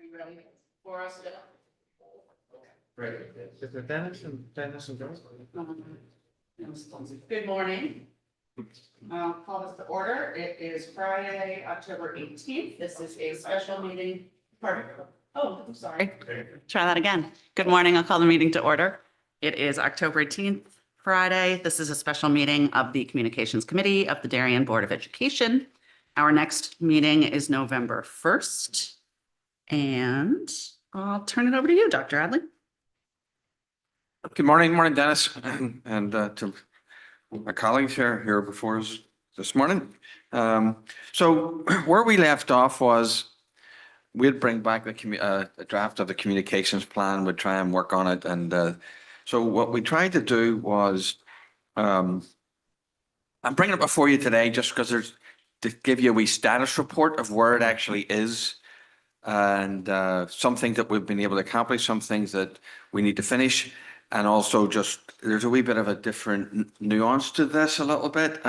you ready for us to? Right. Is it Dennis and Joe? Good morning. I'll call this to order. It is Friday, October 18th. This is a special meeting. Pardon? Oh, I'm sorry. Try that again. Good morning. I'll call the meeting to order. It is October 18th, Friday. This is a special meeting of the Communications Committee of the Darien Board of Education. Our next meeting is November 1st. And I'll turn it over to you, Dr. Adley. Good morning, Dennis, and to my colleagues here before us this morning. So where we left off was we'd bring back the draft of the communications plan. We'd try and work on it, and so what we tried to do was I'm bringing it before you today just because there's to give you a wee status report of where it actually is, and some things that we've been able to accomplish, some things that we need to finish. And also just, there's a wee bit of a different nuance to this a little bit.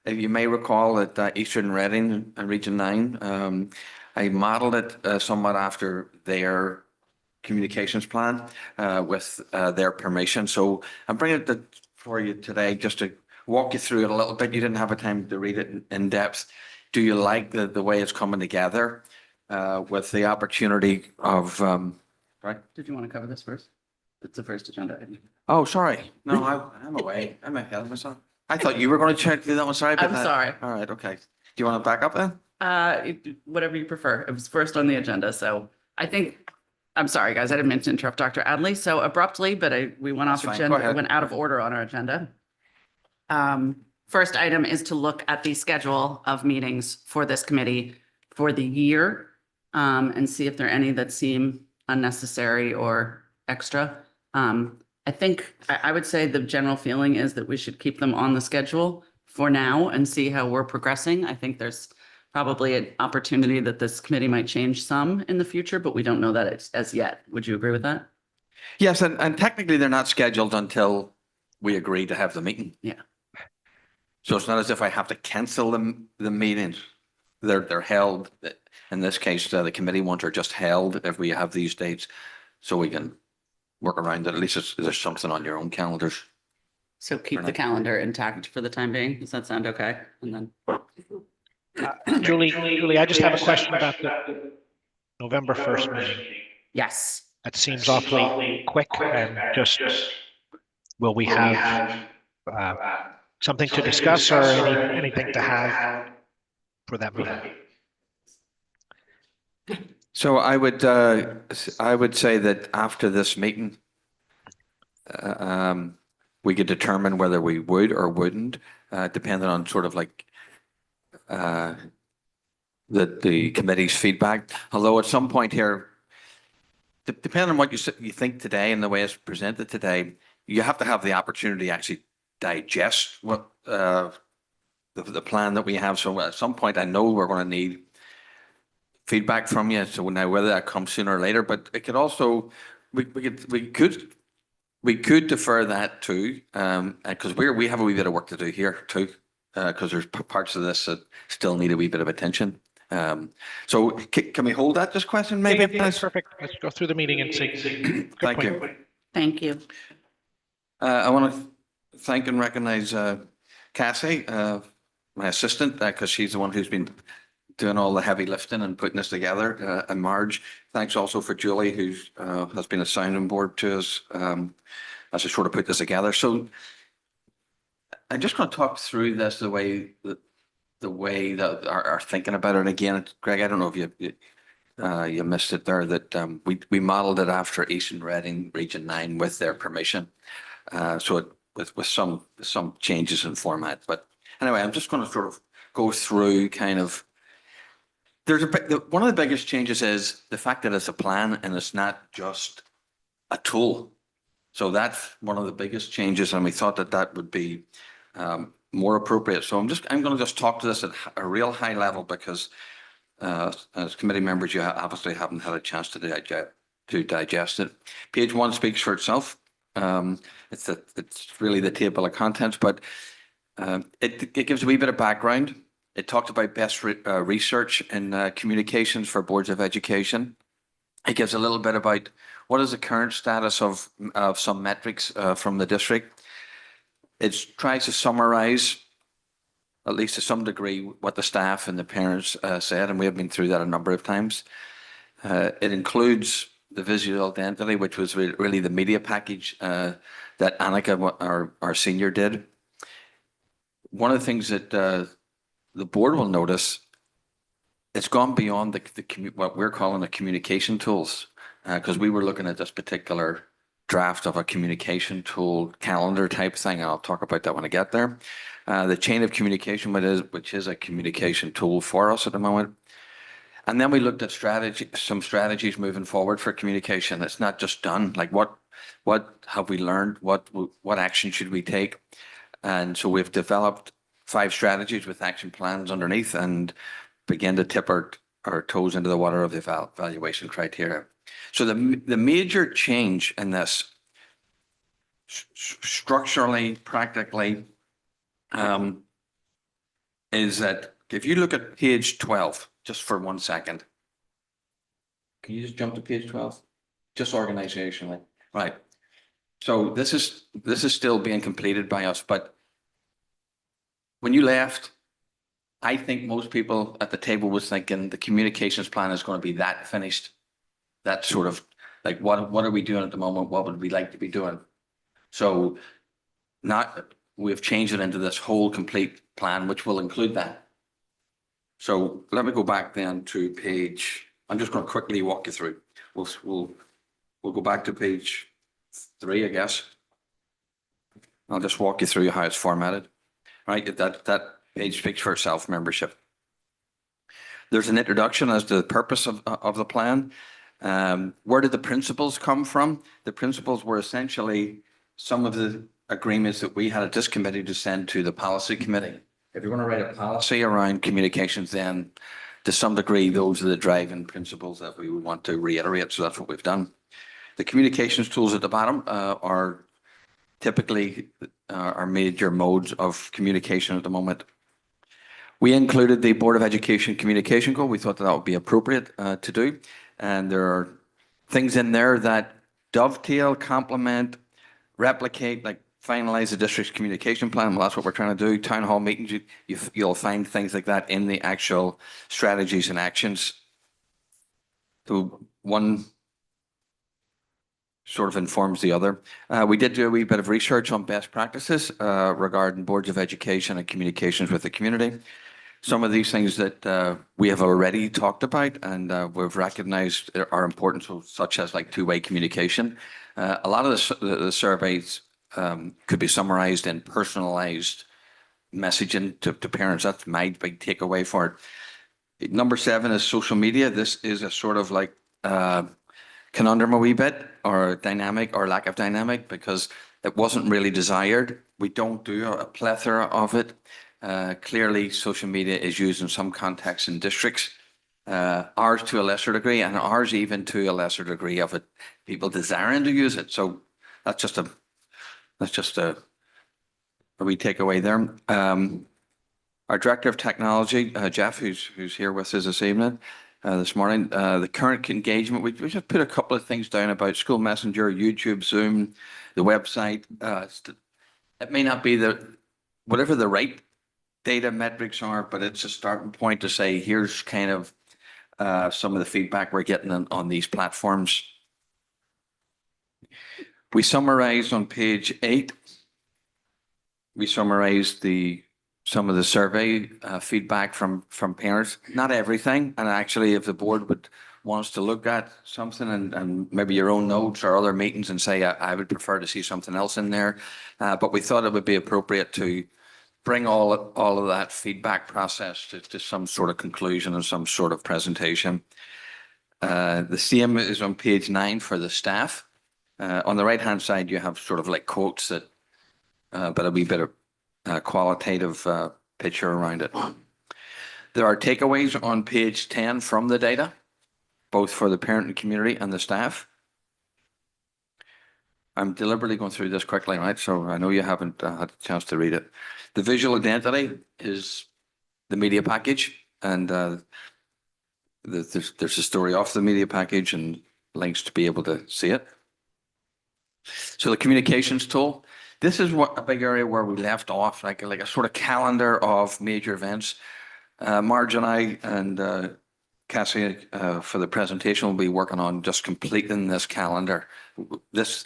If you may recall at Eastern Reading and Region 9, I modeled it somewhat after their communications plan with their permission. So I'm bringing it for you today just to walk you through it a little bit. You didn't have a time to read it in depth. Do you like the way it's coming together with the opportunity of, right? Did you want to cover this first? It's the first agenda item. Oh, sorry. No, I'm away. I'm ahead of myself. I thought you were going to check do that one. Sorry about I'm that. sorry. All right. Okay. Do you want to back up then? Whatever you prefer. It was first on the agenda, so I think, I'm sorry, guys, I didn't mean to interrupt Dr. Adley so abruptly, but we went That's off fine. Go agenda, ahead. went out of order on our agenda. First item is to look at the schedule of meetings for this committee for the year, and see if there are any that seem unnecessary or extra. I think I would say the general feeling is that we should keep them on the schedule for now and see how we're progressing. I think there's probably an opportunity that this committee might change some in the future, but we don't know that it's as yet. Would you agree with that? Yes. And technically they're not scheduled until we agree to have the meeting. Yeah. So it's not as if I have to cancel the meetings. They're held. In this case, the committee ones are just held if we have these dates, so we can work around it. At least there's something on your own calendars. So keep the calendar intact for the time being. Does that sound okay? And then. Julie, I just have a question about the November 1st meeting. Yes. That seems awfully quick, and just, will we have something to discuss or anything to have for that meeting? So I would say that after this meeting, we could determine whether we would or wouldn't, depending on sort of like the committee's feedback. Although at some point here, depending on what you think today and the way it's presented today, you have to have the opportunity to actually digest what the plan that we have. So at some point, I know we're going to need feedback from you. So now whether that comes sooner or later, but it could also we could defer that too, because we have a wee bit of work to do here too, because there's parts of this that still need a wee bit of attention. So can we hold that question maybe? Yeah, that's perfect. Let's go through the meeting and see. Thank you. Thank you. I want to thank and recognize Cassie, my assistant, because she's the one who's been doing all the heavy lifting and putting this together. And Marge, thanks also for Julie, who has been a sounding board to us as I sort of put this together. So I'm just going to talk through this the way that are thinking about it again. Greg, I don't know if you missed it there, that we modeled it after Eastern Reading Region 9 with their permission. So with some changes in format. But anyway, I'm just going to sort of go through kind of. One of the biggest changes is the fact that it's a plan and it's not just a tool. So that's one of the biggest changes, and we thought that would be more appropriate. So I'm going to just talk to this at a real high level because as committee members, you obviously haven't had a chance to digest it. Page 1 speaks for itself. It's really the table of contents, but it gives a wee bit of background. It talked about best research in communications for boards of education. It gives a little bit about what is the current status of some metrics from the district. It tries to summarize, at least to some degree, what the staff and the parents said, and we have been through that a number of times. It includes the visual identity, which was really the media package that Annika, our senior, did. One of the things that the board will notice, it's gone beyond what we're calling the communication tools, because we were looking at this particular draft of a communication tool calendar type thing. I'll talk about that when I get there. The chain of communication, which is a communication tool for us at the moment. And then we looked at some strategies moving forward for communication. It's not just done. Like what have we learned? What action should we take? And so we've developed 5 strategies with action plans underneath and begin to tip our toes into the water of the evaluation criteria. So the major change in this, structurally, practically, is that if you look at page 12, just for 1 second. Can you just jump to page 12? Just organizationally, right? So this is still being completed by us, but when you left, I think most people at the table was thinking the communications plan is going to be that finished. That sort of like, what are we doing at the moment? What would we like to be doing? So we've changed it into this whole complete plan, which will include that. So let me go back then to page, I'm just going to quickly walk you through. We'll go back to page 3, I guess. I'll just walk you through how it's formatted. Right, that page speaks for itself, membership. There's an introduction as to the purpose of the plan. Where did the principles come from? The principles were essentially some of the agreements that we had at this committee to send to the policy committee. If you want to write a policy around communications, then to some degree, those are the driving principles that we would want to reiterate. So that's what we've done. The communications tools at the bottom are typically our major modes of communication at the moment. We included the Board of Education communication goal. We thought that would be appropriate to do. And there are things in there that dovetail, complement, replicate, like finalize the district's communication plan. Well, that's what we're trying to do. Town hall meetings, you'll find things like that in the actual strategies and actions. So one sort of informs the other. We did do a wee bit of research on best practices regarding boards of education and communications with the community. Some of these things that we have already talked about and we've recognized are important, such as like two-way communication. A lot of the surveys could be summarized in personalized messaging to parents. That's my big takeaway for it. Number 7 is social media. This is a sort of like conundrum a wee bit, or dynamic or lack of dynamic, because it wasn't really desired. We don't do a plethora of it. Clearly, social media is used in some contexts in districts, ours to a lesser degree, and ours even to a lesser degree of it, people desiring to use it. So that's just a wee takeaway there. Our Director of Technology, Jeff, who's here with us this evening, this morning, the current engagement, we just put a couple of things down about School Messenger, YouTube, Zoom, the website. It may not be whatever the right data metrics are, but it's a starting point to say, here's kind of some of the feedback we're getting on these platforms. We summarized on page 8, we summarized some of the survey feedback from parents, not everything. And actually, if the board wants to look at something and maybe your own notes or other meetings and say, I would prefer to see something else in there. But we thought it would be appropriate to bring all of that feedback process to some sort of conclusion and some sort of presentation. The same is on page 9 for the staff. On the right-hand side, you have sort of like quotes that, but a wee bit of qualitative picture around it. There are takeaways on page 10 from the data, both for the parent and community and the staff. I'm deliberately going through this quickly, right? So I know you haven't had a chance to read it. The visual identity is the media package, and there's a story off the media package, and links to be able to see it. So the communications tool, this is what a big area where we left off, like a sort of calendar of major events. Marge and I and Cassie for the presentation will be working on just completing this calendar. This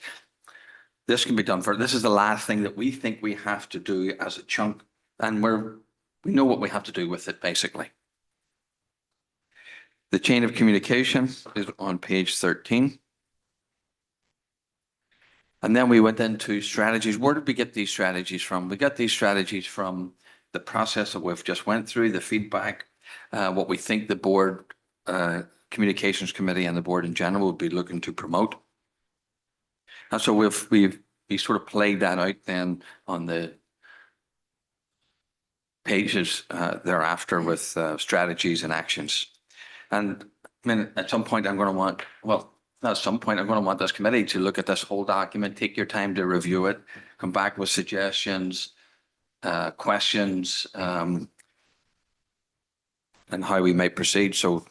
can be done this is the last thing that we think we have to do as a chunk, and we know what we have to do with it basically. The chain of communication is on page 13. And then we went into strategies. Where did we get these strategies from? We got these strategies from the process that we've just went through, the feedback, what we think the board communications committee and the board in general would be looking to promote. And so we sort of played that out then on the pages thereafter with strategies and actions. And I mean, at some point I'm going to want, well, at some point, I'm going to want this committee to look at this whole document, take your time to review it, come back with suggestions, questions, and how we might proceed. So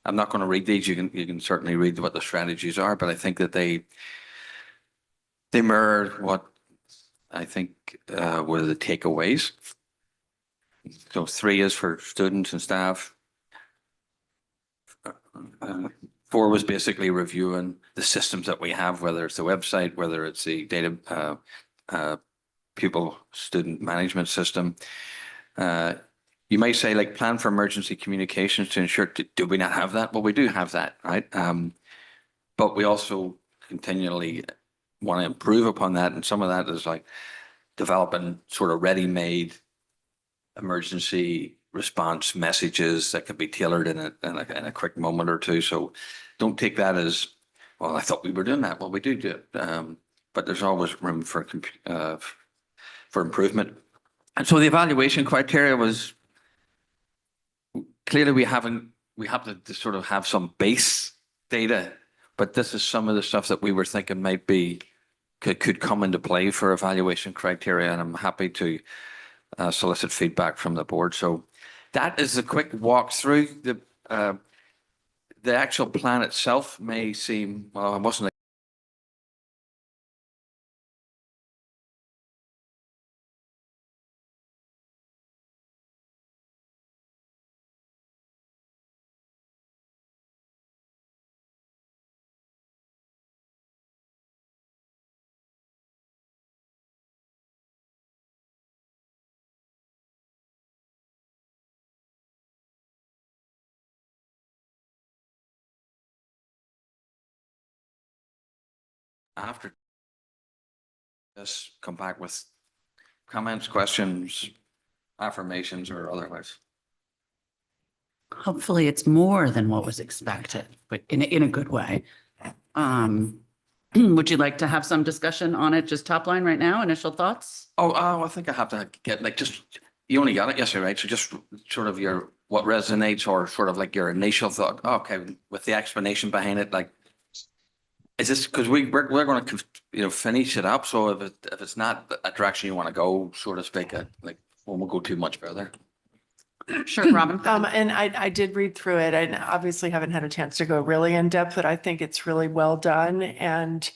I'm not going to read these. You can certainly read what the strategies are, but I think that they mirror what I think were the takeaways. So 3 is for students and staff. 4 was basically reviewing the systems that we have, whether it's the website, whether it's the data pupil student management system. You might say like plan for emergency communications to ensure, do we not have that? Well, we do have that, right? But we also continually want to improve upon that. And some of that is like developing sort of ready-made emergency response messages that can be tailored in a quick moment or two. So don't take that as, well, I thought we were doing that. Well, we do it, but there's always room for improvement. And so the evaluation criteria was clearly we have to sort of have some base data, but this is some of the stuff that we were thinking might be could come into play for evaluation criteria, and I'm happy to solicit feedback from the board. So that is a quick walk through. The actual plan itself may seem, well, I wasn't after this come back with comments, questions, affirmations, or otherwise. Hopefully it's more than what was expected, but in a good way. Would you like to have some discussion on it, just top line right now, initial thoughts? Oh, I think I have to get like you only got it yesterday, right? So just sort of what resonates or sort of like your initial thought. Oh, okay, with the explanation behind it, like, is this because we're going to finish it up? So if it's not a direction you want to go, so to speak, like we won't go too much further. Sure, Robin. And I did read through it. I obviously haven't had a chance to go really in depth, but I think it's really well done and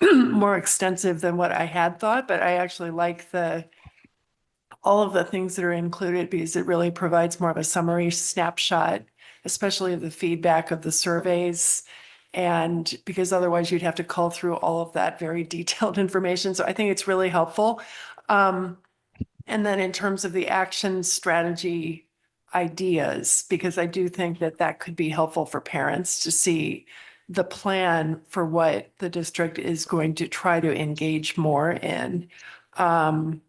more extensive than what I had thought. But I actually like all of the things that are included because it really provides more of a summary snapshot, especially of the feedback of the surveys. And because otherwise you'd have to cull through all of that very detailed information. So I think it's really helpful. And then in terms of the action strategy ideas, because I do think that could be helpful for parents to see the plan for what the district is going to try to engage more in. And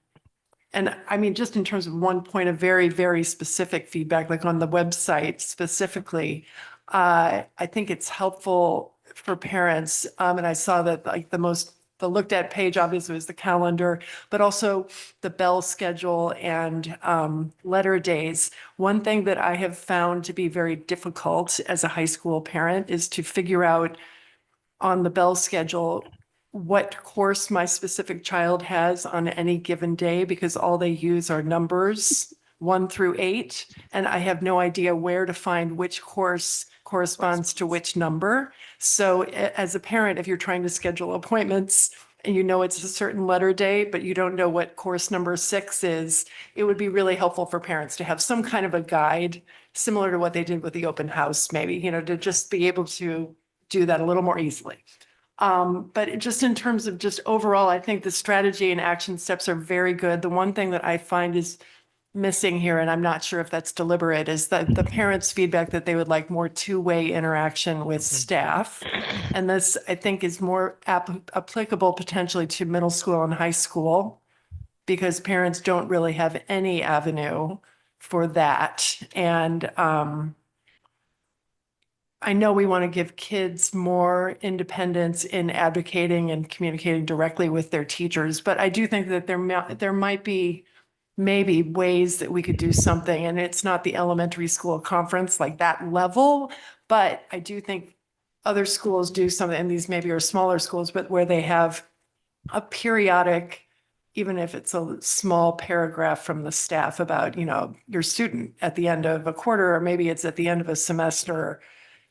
I mean, just in terms of one point of very, very specific feedback, like on the website specifically, I think it's helpful for parents. And I saw that like the looked at page obviously was the calendar, but also the bell schedule and letter days. One thing that I have found to be very difficult as a high school parent is to figure out on the bell schedule what course my specific child has on any given day, because all they use are numbers 1 through 8. And I have no idea where to find which course corresponds to which number. So as a parent, if you're trying to schedule appointments and you know it's a certain letter day, but you don't know what course number 6 is, it would be really helpful for parents to have some kind of a guide, similar to what they did with the open house, maybe, you know, to just be able to do that a little more easily. But just in terms of just overall, I think the strategy and action steps are very good. The one thing that I find is missing here, and I'm not sure if that's deliberate, is that the parents' feedback that they would like more two-way interaction with staff. And this, I think, is more applicable potentially to middle school and high school, because parents don't really have any avenue for that. And I know we want to give kids more independence in advocating and communicating directly with their teachers, but I do think that there might be maybe ways that we could do something, and it's not the elementary school conference like that level, but I do think other schools do something, and these maybe are smaller schools, but where they have a periodic, even if it's a small paragraph from the staff about, you know, your student at the end of a quarter, or maybe it's at the end of a semester,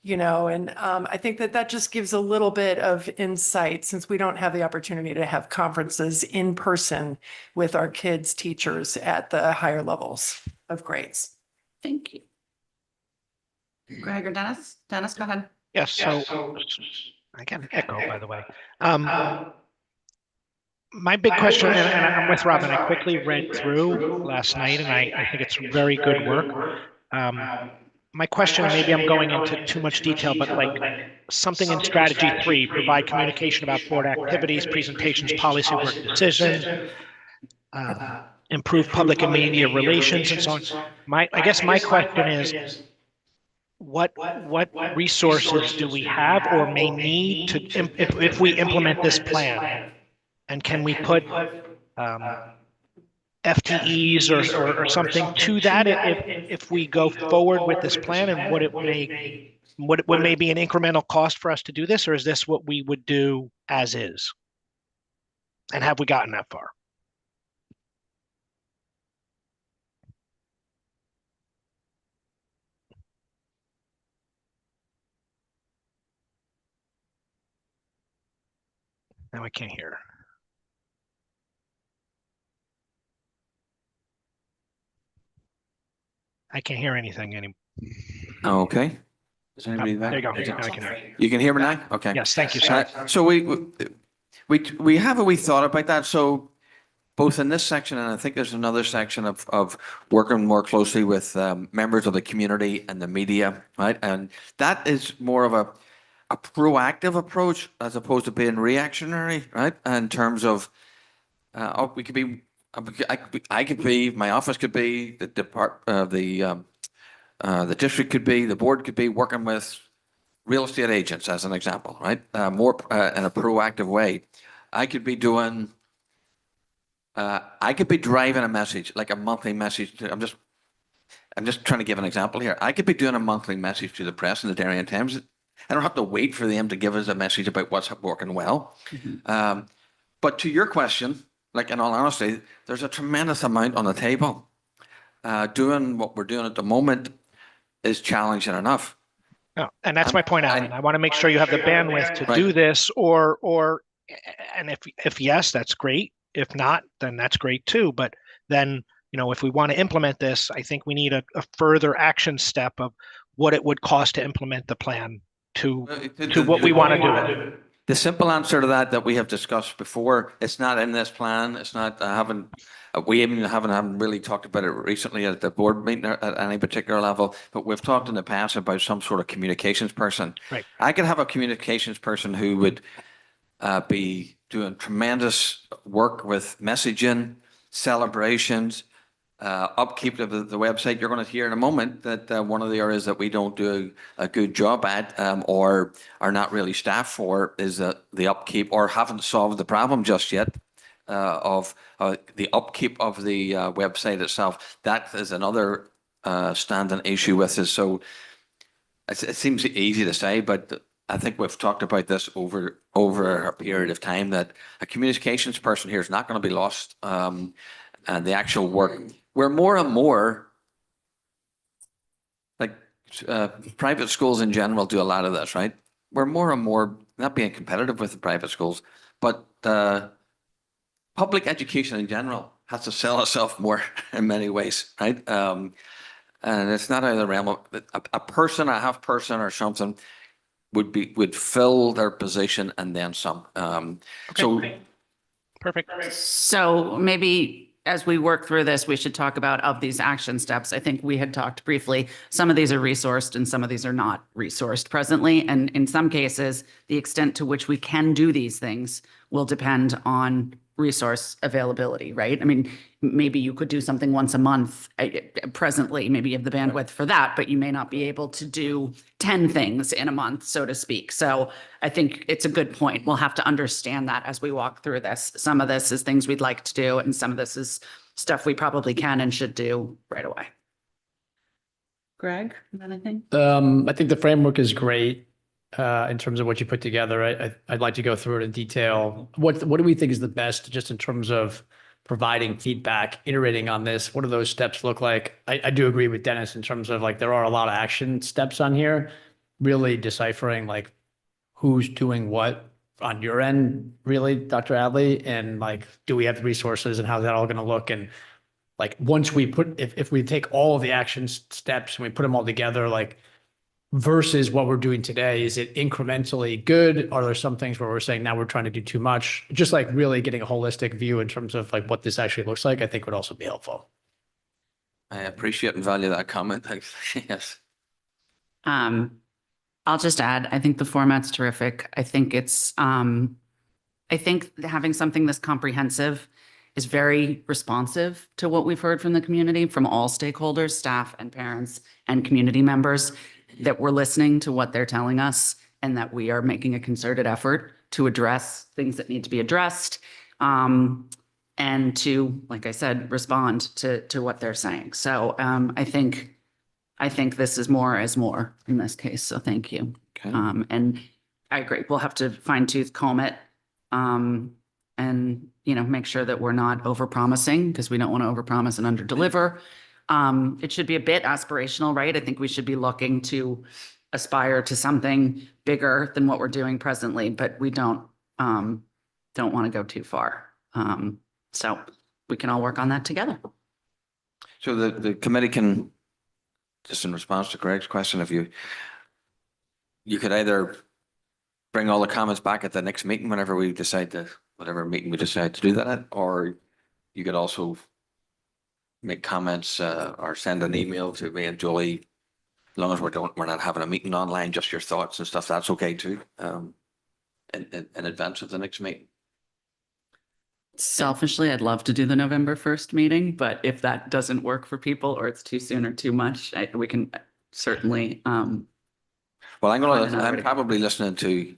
you know, and I think that that just gives a little bit of insight, since we don't have the opportunity to have conferences in person with our kids' teachers at the higher levels of grades. Thank you. Greg or Dennis? Dennis, go ahead. Yes, so I can echo, by the way. My big question, and I'm with Robin, I quickly read through last night, and I think it's very good work. My question, and maybe I'm going into too much detail, but like something in strategy 3, provide communication about board activities, presentations, policy, work decisions, improve public and media relations, and so on. I guess my question is, what resources do we have or may need to, if we implement this plan? And can we put FTEs or something to that if we go forward with this plan, and what may be an incremental cost for us to do this, or is this what we would do as is? And have we gotten that far? Now I can't hear. I can't hear anything anymore. Okay. Is anybody There you go. back? Now I can hear. You can hear me now? Okay. Yes, thank you, sir. So we have a wee thought about that. So both in this section, and I think there's another section of working more closely with members of the community and the media, right? And that is more of a proactive approach as opposed to being reactionary, right? In terms of, we could be, I could be, my office could be, the district could be, the board could be working with real estate agents, as an example, right? More in a proactive way. I could be doing. I could be driving a message, like a monthly message. I'm just trying to give an example here. I could be doing a monthly message to the press in the Darien Times. I don't have to wait for them to give us a message about what's working well. But to your question, like in all honesty, there's a tremendous amount on the table. Doing what we're doing at the moment is challenging enough. No, and that's my point, Alan. I want to make sure you have the bandwidth to do this, and if yes, that's great. If not, then that's great too. But then, you know, if we want to implement this, I think we need a further action step of what it would cost to implement the plan to what we want to do. The simple answer to that we have discussed before, it's not in this plan. It's not, we even haven't really talked about it recently at the board meeting at any particular level, but we've talked in the past about some sort of communications person. Right. I could have a communications person who would be doing tremendous work with messaging, celebrations, upkeep of the website. You're going to hear in a moment that one of the areas that we don't do a good job at or are not really staffed for is the upkeep, or haven't solved the problem just yet of the upkeep of the website itself. That is another standing issue with us. So it seems easy to say, but I think we've talked about this over a period of time, that a communications person here is not going to be lost. And the actual work, we're more and more, like private schools in general do a lot of this, right? We're more and more not being competitive with the private schools, but public education in general has to sell itself more in many ways, right? And it's not out of the realm of a person, a half person or something would fill their position and then some. So Perfect. So maybe as we work through this, we should talk about of these action steps. I think we had talked briefly, some of these are resourced and some of these are not resourced presently. And in some cases, the extent to which we can do these things will depend on resource availability, right? I mean, maybe you could do something once a month presently, maybe you have the bandwidth for that, but you may not be able to do 10 things in a month, so to speak. So I think it's a good point. We'll have to understand that as we walk through this. Some of this is things we'd like to do, and some of this is stuff we probably can and should do right away. Greg, anything? I think the framework is great in terms of what you put together. I'd like to go through it in detail. What do we think is the best just in terms of providing feedback, iterating on this? What do those steps look like? I do agree with Dennis in terms of like there are a lot of action steps on here, really deciphering like who's doing what on your end, really, Dr. Adley, and like do we have the resources and how's that all going to look? And like once we put, if we take all of the action steps and we put them all together, like versus what we're doing today, is it incrementally good? Are there some things where we're saying now we're trying to do too much? Just like really getting a holistic view in terms of like what this actually looks like, I think would also be helpful. I appreciate and value that comment. Yes. I'll just add, I think the format's terrific. I think it's, I think having something this comprehensive is very responsive to what we've heard from the community, from all stakeholders, staff and parents and community members, that we're listening to what they're telling us and that we are making a concerted effort to address things that need to be addressed. And to, like I said, respond to what they're saying. So I think this is more is more in this case. So thank you. Okay. And I agree. We'll have to fine tooth comb it. And, you know, make sure that we're not overpromising because we don't want to overpromise and underdeliver. It should be a bit aspirational, right? I think we should be looking to aspire to something bigger than what we're doing presently, but we don't want to go too far. So we can all work on that together. So the committee can, just in response to Greg's question, if you could either bring all the comments back at the next meeting whenever we decide to, whatever meeting we decide to do that at, or you could also make comments or send an email to me and Julie, as long as we're not having a meeting online, just your thoughts and stuff, that's okay too, in advance of the next meeting. Selfishly, I'd love to do the November 1st meeting, but if that doesn't work for people or it's too soon or too much, we can certainly. Well, I'm probably listening to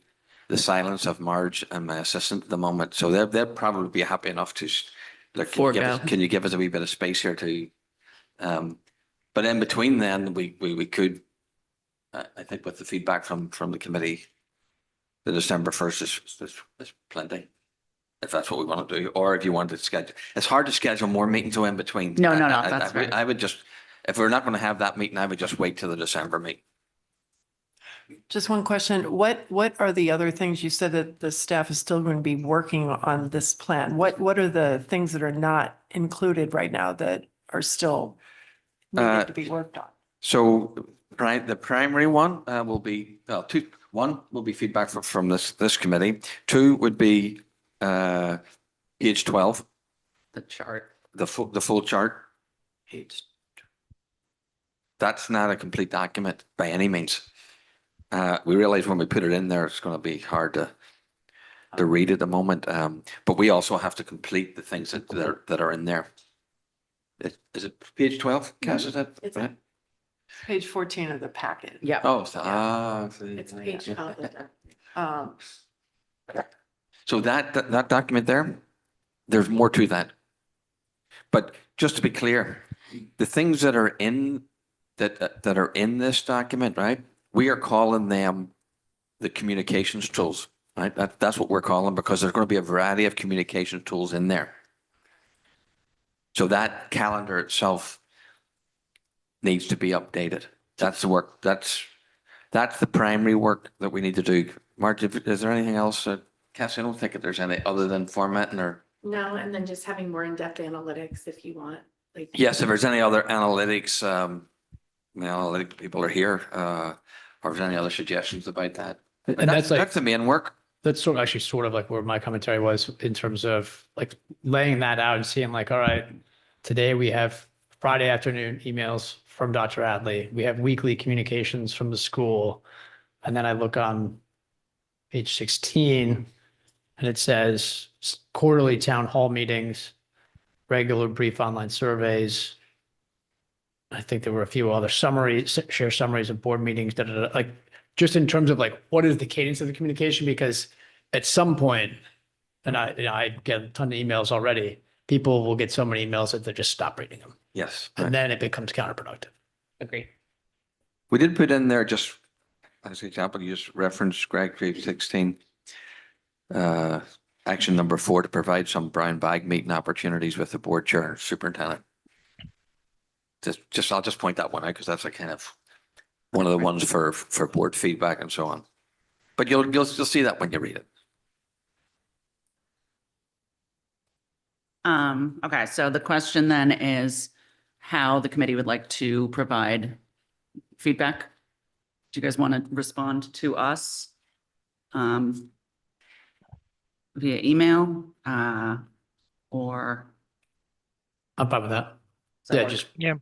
the silence of Marge and my assistant at the moment, so they'll probably be happy enough to look. Can you give us a wee bit of space here to? But in between, then we could. I think with the feedback from the committee, the December 1st is plenty. If that's what we want to do, or if you want to schedule, it's hard to schedule more meetings in between. No, that's right. I would just, if we're not going to have that meeting, I would just wait till the December meeting. Just one question. What are the other things you said that the staff is still going to be working on this plan? What are the things that are not included right now that are still needed to be worked on? So the primary one will be, well, two. One will be feedback from this committee. Two would be page 12. The chart. The full chart. That's not a complete document by any means. We realize when we put it in there, it's going to be hard to read at the moment. But we also have to complete the things that are in there. Is it page 12? Cass, is that It's right? page 14 of the packet. Yeah. Oh, It's page so that document there, there's more to that. But just to be clear, the things that are in that are in this document, right? We are calling them the communications tools, right? That's what we're calling, because there's going to be a variety of communication tools in there. So that calendar itself needs to be updated. That's the work. That's the primary work that we need to do. Marge, is there anything else? Cassie, I don't think that there's any other than formatting or. No, and then just having more in-depth analytics if you want, like. Yes, if there's any other analytics, analytic people are here, or if there's any other suggestions about that. But And that's like, that's the main work. that's sort of actually sort of like where my commentary was in terms of like laying that out and seeing like, all right, today we have Friday afternoon emails from Dr. Adley. We have weekly communications from the school. And then I look on page 16 and it says quarterly town hall meetings, regular brief online surveys. I think there were a few other summaries, share summaries of board meetings, like just in terms of like, what is the cadence of the communication? Because at some point, and I get a ton of emails already, people will get so many emails that they just stop reading them. Yes. And right. then it becomes counterproductive. Agree. We did put in there just as an example, you just referenced Greg, page 16. Action number 4, to provide some brown bag meeting opportunities with the board chair and superintendent. I'll just point that one out because that's a kind of one of the ones for board feedback and so on. But you'll see that when you read it. Okay, so the question then is how the committee would like to provide feedback. Do you guys want to respond to us? Via email, or? I'm fine with that. Does that Yeah, work? just Yeah,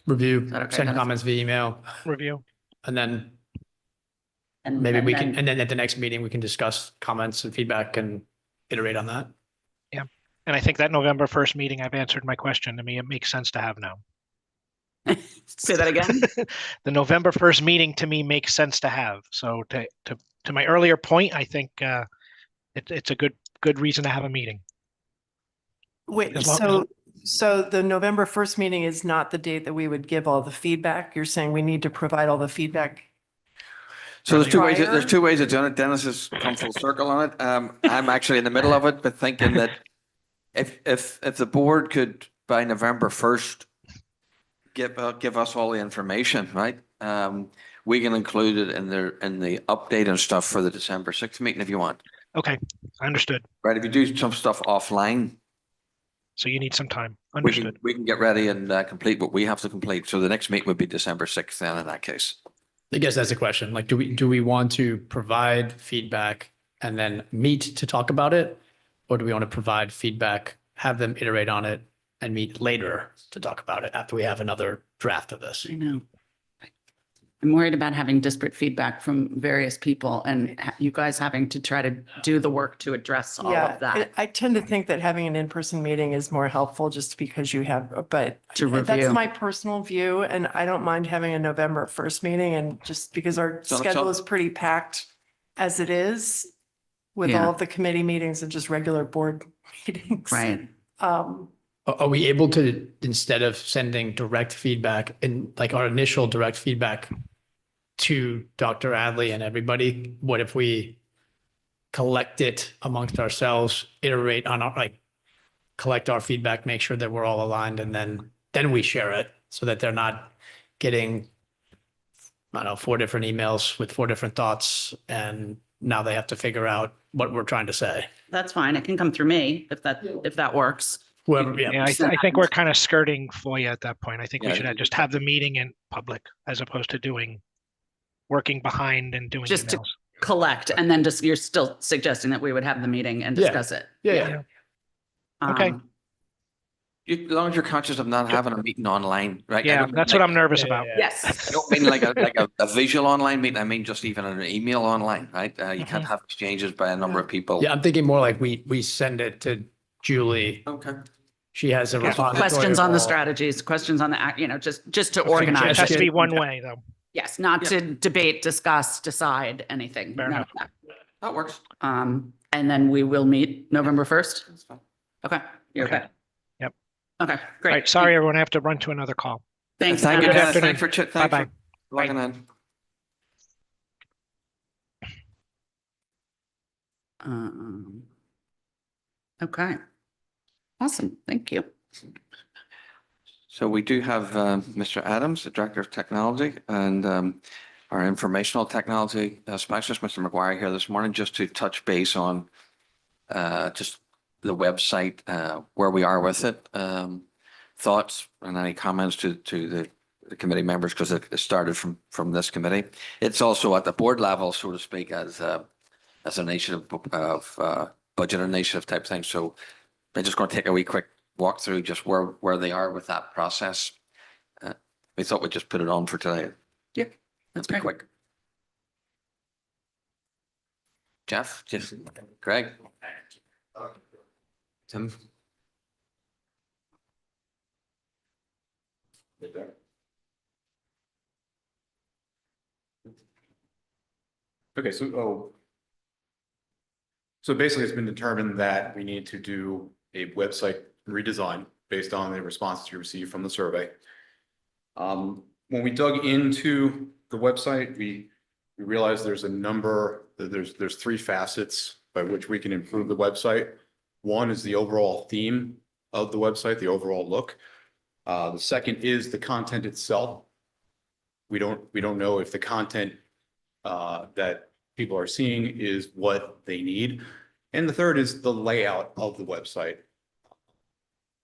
review, that okay, send Dennis? comments via email, review. and then And maybe we then- can, and then at the next meeting, we can discuss comments and feedback and iterate on that. And I think that November 1st meeting, I've answered my question. To me, it makes sense to have now. Say that again? The November 1st meeting to me makes sense to have. So to my earlier point, I think it's a good reason to have a meeting. Wait, As long- so the November 1st meeting is not the date that we would give all the feedback? You're saying we need to provide all the feedback? So there's two ways. Prior? There's two ways of doing it. Dennis has come full circle on it. I'm actually in the middle of it, but thinking that if the board could by November 1st give us all the information, right? We can include it in the update and stuff for the December 6th meeting if you want. Okay, understood. Right? If you do some stuff offline, So you need some time. we Understood. can get ready and complete what we have to complete. So the next meeting would be December 6th then in that case. I guess that's the question. Like, do we want to provide feedback and then meet to talk about it? Or do we want to provide feedback, have them iterate on it and meet later to talk about it after we have another draft of this? I know. I'm worried about having disparate feedback from various people and you guys having to try to do the work to address all Yeah, of that. I tend to think that having an in-person meeting is more helpful just because you have, but To review. that's my personal view, and I don't mind having a November 1st meeting, and just because our So- schedule is pretty packed as it is with Yeah. all of the committee meetings and just regular board meetings. Right. Are we able to, instead of sending direct feedback and like our initial direct feedback to Dr. Adley and everybody, what if we collect it amongst ourselves, iterate on our, like, collect our feedback, make sure that we're all aligned, and then we share it so that they're not getting, I don't know, 4 different emails with 4 different thoughts, and now they have to figure out what we're trying to say. That's fine. It can come through me if that works. Whoever, Yeah, yeah. I think we're kind of skirting FOIA at that point. I think we Yeah. should just have the meeting in public as opposed to working behind and doing Just to emails. collect and then just, you're still suggesting that we would have the meeting and Yeah. discuss it. Yeah. Okay. Um, As long as you're conscious of not having a meeting online, right? I Yeah, don't mean that's what like- I'm nervous Yeah, about. yeah, Yes. I don't mean like a visual online meeting. I mean just even an email online, right? You can't have exchanges by a number of people. Yeah, I'm thinking more like we send it to Julie. Okay. She has a repository. Questions on the of all- strategies, questions on the, just to Okay, organize It has to it. be one way, though. Yes, not to debate, discuss, decide anything. Fair None enough. of that. That works. And then we will meet November 1st. That's fine. Okay, you're Okay. okay. Yep. Okay, All great. right, sorry, everyone, I have to run to another call. Thanks. Thank you, Dennis. Dennis. afternoon. Thanks Bye-bye. for logging in. Okay. Awesome, thank you. So we do have Mr. Adams, the Director of Technology, and our Informational Technology Specialist, Mr. McGuire, here this morning, just to touch base on just the website, where we are with it, thoughts and any comments to the committee members, because it started from this committee. It's also at the board level, so to speak, as an initiative of budget initiative type thing. So I'm just going to take a wee quick walk through just where they are with that process. We thought we'd just put it on for today. Yeah, that's Be great. quick. Jeff, Greg. Tim. Okay, so basically it's been determined that we need to do a website redesign based on the responses we received from the survey. When we dug into the website, we realized there's a number, there's three facets by which we can improve the website. One is the overall theme of the website, the overall look. The second is the content itself. We don't know if the content that people are seeing is what they need. And the third is the layout of the website.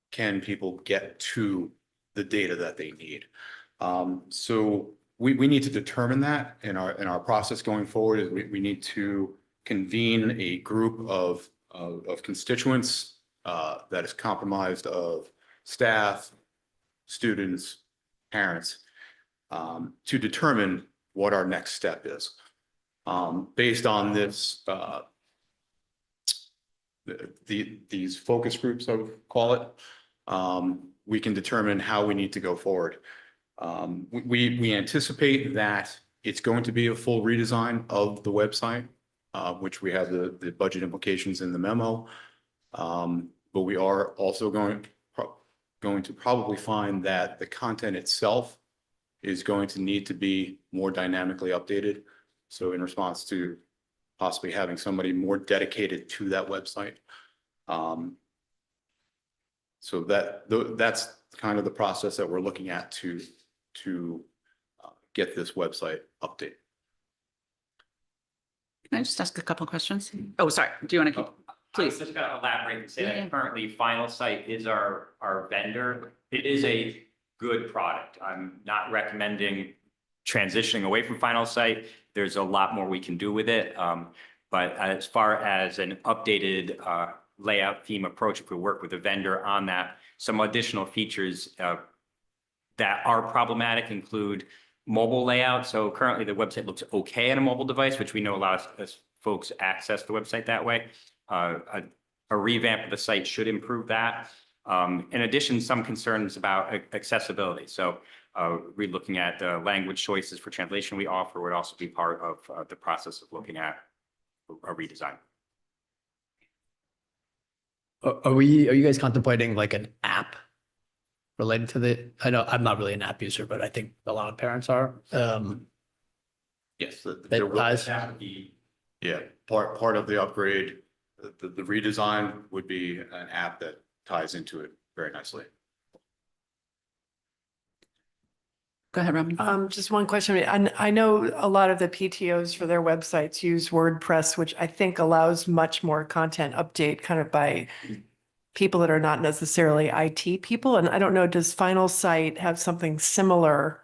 Can people get to the data that they need? So we need to determine that in our process going forward. Is we need to convene a group of constituents that is comprised of staff, students, parents, to determine what our next step is. Based on this, these focus groups, I would call it, we can determine how we need to go forward. We anticipate that it's going to be a full redesign of the website, which we have the budget implications in the memo. But we are also going to probably find that the content itself is going to need to be more dynamically updated. So in response to possibly having somebody more dedicated to that website. So that's kind of the process that we're looking at to get this website updated. Can I just ask a couple of questions? Oh, sorry. Do you want to keep, I was please? just gonna elaborate and say Yeah. that currently Final Site is our vendor. It is a good product. I'm not recommending transitioning away from Final Site. There's a lot more we can do with it. But as far as an updated layout theme approach, if we work with a vendor on that, some additional features that are problematic include mobile layout. So currently the website looks okay on a mobile device, which we know a lot of folks access the website that way. A revamp of the site should improve that. In addition, some concerns about accessibility. So re-looking at the language choices for translation we offer would also be part of the process of looking at a redesign. Are you guys contemplating like an app related to I know I'm not really an app user, but I think a lot of parents are. Yes, that would be. Yeah, part of the upgrade, the redesign would be an app that ties into it very nicely. Go ahead, Robin. Just one question. I know a lot of the PTOs for their websites use WordPress, which I think allows much more content update kind of by people that are not necessarily IT people. And I don't know, does Final Site have something similar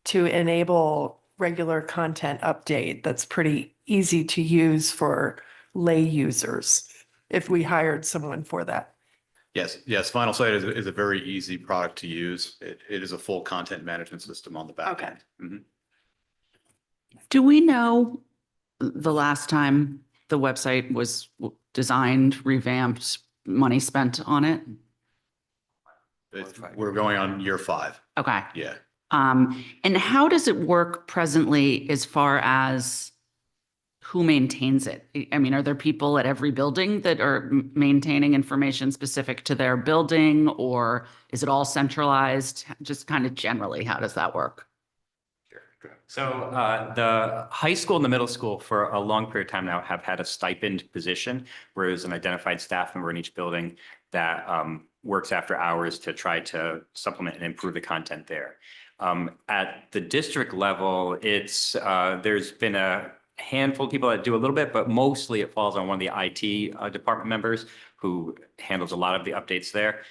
to enable regular content update that's pretty easy to use for lay users if we hired someone for that? Yes. Final Site is a very easy product to use. It is a full content management system on the back Okay. end. Mhm. Do we know the last time the website was designed, revamped, money spent on it? We're going on year 5. Okay. Yeah. And how does it work presently as far as who maintains it? I mean, are there people at every building that are maintaining information specific to their building, or is it all centralized? Just kind of generally, how does that work? So the high school and the middle school for a long period of time now have had a stipend position, where there's an identified staff member in each building that works after hours to try to supplement and improve the content there. At the district level, it's there's been a handful of people that do a little bit, but mostly it falls on one of the IT department members who handles a lot of the updates there.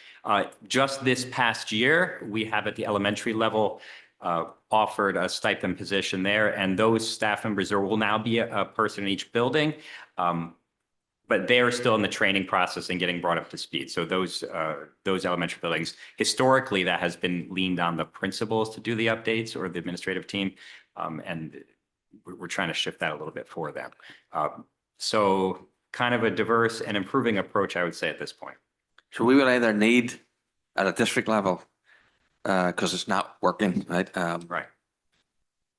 Just this past year, we have at the elementary level offered a stipend position there, and those staff members, there will now be a person in each building. But they are still in the training process and getting brought up to speed. So those elementary buildings, historically, that has been leaned on the principals to do the updates or the administrative team. And we're trying to shift that a little bit for them. So kind of a diverse and improving approach, I would say, at this point. So we would either need at a district level, because it's not working, right? Right.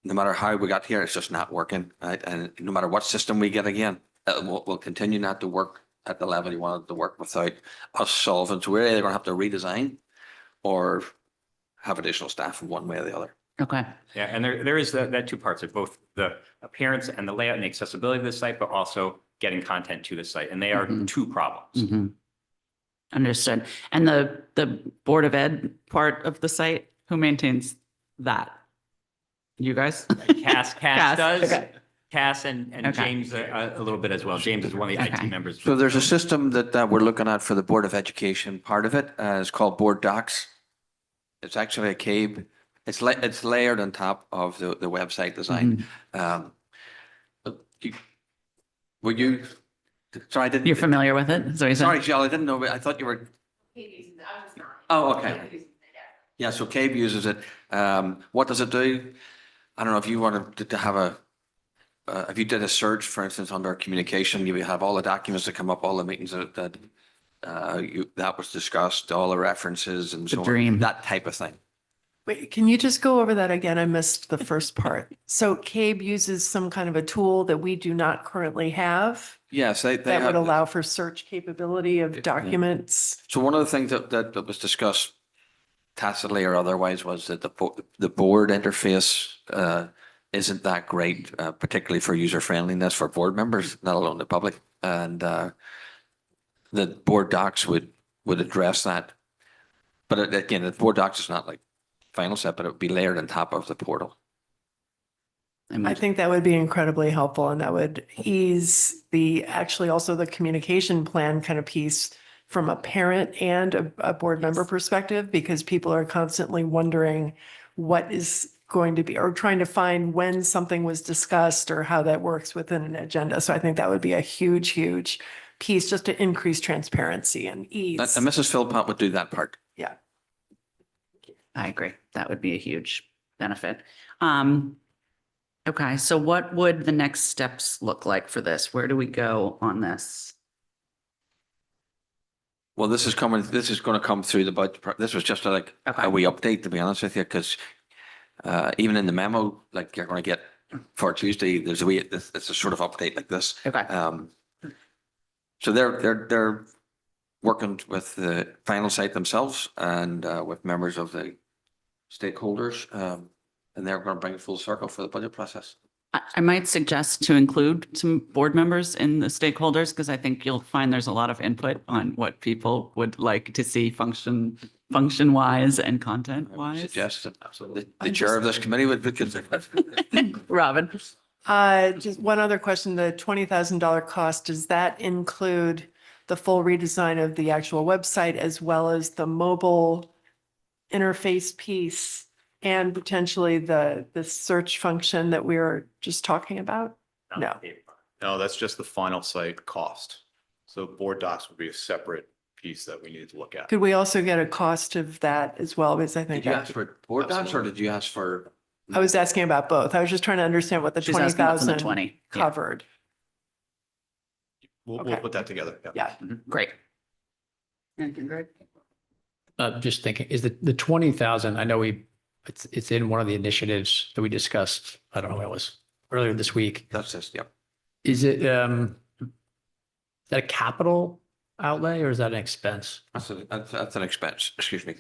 No matter how we got here, it's just not working, right? And no matter what system we get again, will continue not to work at the level you want it to work without us solving. So we're either going to have to redesign or have additional staff in one way or the other. Okay. Yeah, and there is that two parts of both the appearance and the layout and accessibility of the site, but also getting content to the site. And they are two problems. Understood. And the Board of Ed part of the site, who maintains that? You guys? Cass does. Okay. Cass and Okay. James a little bit as well. James is one of the Okay. IT members. So there's a system that we're looking at for the Board of Education. Part of it is called Board Docs. It's actually a CABE. It's layered on top of the website design. Were you? Sorry, I didn't. You're familiar with it? So you said. Sorry, Jill, I didn't know. I thought you were. Oh, okay. Yeah, so CABE uses it. What does it do? I don't know if you wanted to have if you did a search, for instance, under communication, you would have all the documents that come up, all the meetings that was discussed, all the references and The so on. dream. That type of thing. Wait, can you just go over that again? I missed the first part. So CABE uses some kind of a tool that we do not currently have Yes, they that would have. allow for search capability of documents. So one of the things that was discussed tacitly or otherwise was that the board interface isn't that great, particularly for user friendliness for board members, let alone the public. And the board docs would address that. But again, the board docs is not like final step, but it would be layered on top of the portal. I think that would be incredibly helpful and that would ease actually also the communication plan kind of piece from a parent and a board member perspective, because people are constantly wondering what is going to be, or trying to find when something was discussed or how that works within an agenda. So I think that would be a huge, huge piece just to increase transparency and ease. And Mrs. Philpott would do that part. Yeah. I agree. That would be a huge benefit. Okay, so what would the next steps look like for this? Where do we go on this? Well, this is going to come through the budget. This was just like Okay. a wee update, to be honest with you, because even in the memo, like you're going to get for Tuesday, there's it's a sort of update like this. Okay. So they're working with the final site themselves and with members of the stakeholders, and they're going to bring it full circle for the budget process. I might suggest to include some board members in the stakeholders, because I think you'll find there's a lot of input on what people would like to see function wise and content I would wise. suggest that the chair of this committee would consider that. Robin. Just one other question, the $20,000 cost, does that include the full redesign of the actual website as well as the mobile interface piece and potentially the search function that we were just talking about? No. No, that's just the final site cost. So board docs would be a separate piece that we need to look at. Could we also get a cost of that as well? Because I think Did you that, ask for board docs or did you ask for? I was asking about both. I was just trying to understand what the She's asking what's in the 20,000 20. Yeah. covered. We'll Okay. put that together. Yeah. Great. Anything, Greg? Just thinking, is the 20,000, I know it's in one of the initiatives that we discussed, I don't know when it was, earlier this week. That's just, yep. Is it, is that a capital outlay or is that an expense? That's an expense, excuse me.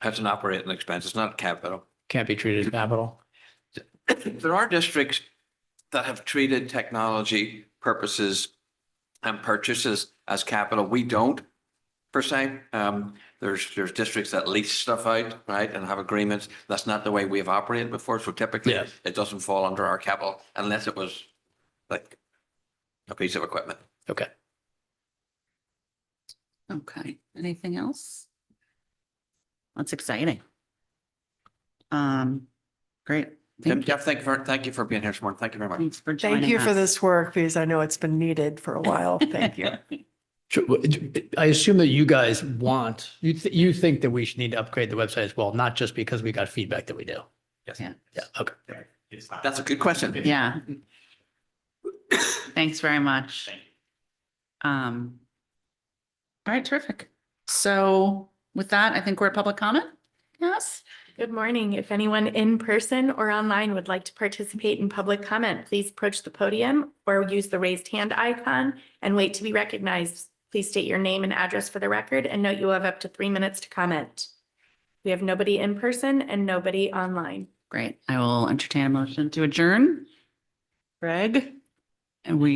That's an operating expense. It's not capital. Can't be treated as capital? There are districts that have treated technology purposes and purchases as capital. We don't. per se. There's districts that lease stuff out, right, and have agreements. That's not the way we've operated before. So typically Yeah. it doesn't fall under our capital unless it was like a piece of equipment. Okay. Okay, anything else? That's exciting. Great. Jeff, thank you for being here this morning. Thank you very much. Thanks for joining Thank you for us. this work because I know it's been needed for a while. Thank you. Sure. I assume that you guys you think that we should need to upgrade the website as well, not just because we got feedback that we do. Yes. Yeah. Yeah, okay. It's not. That's a good question. Yeah. Thanks very much. Thank you. All right, terrific. So with that, I think we're at public comment. Yes. Good morning. If anyone in person or online would like to participate in public comment, please approach the podium or use the raised hand icon and wait to be recognized. Please state your name and address for the record and note you will have up to 3 minutes to comment. We have nobody in person and nobody online. Great. I will entertain a motion to adjourn. Greg, and we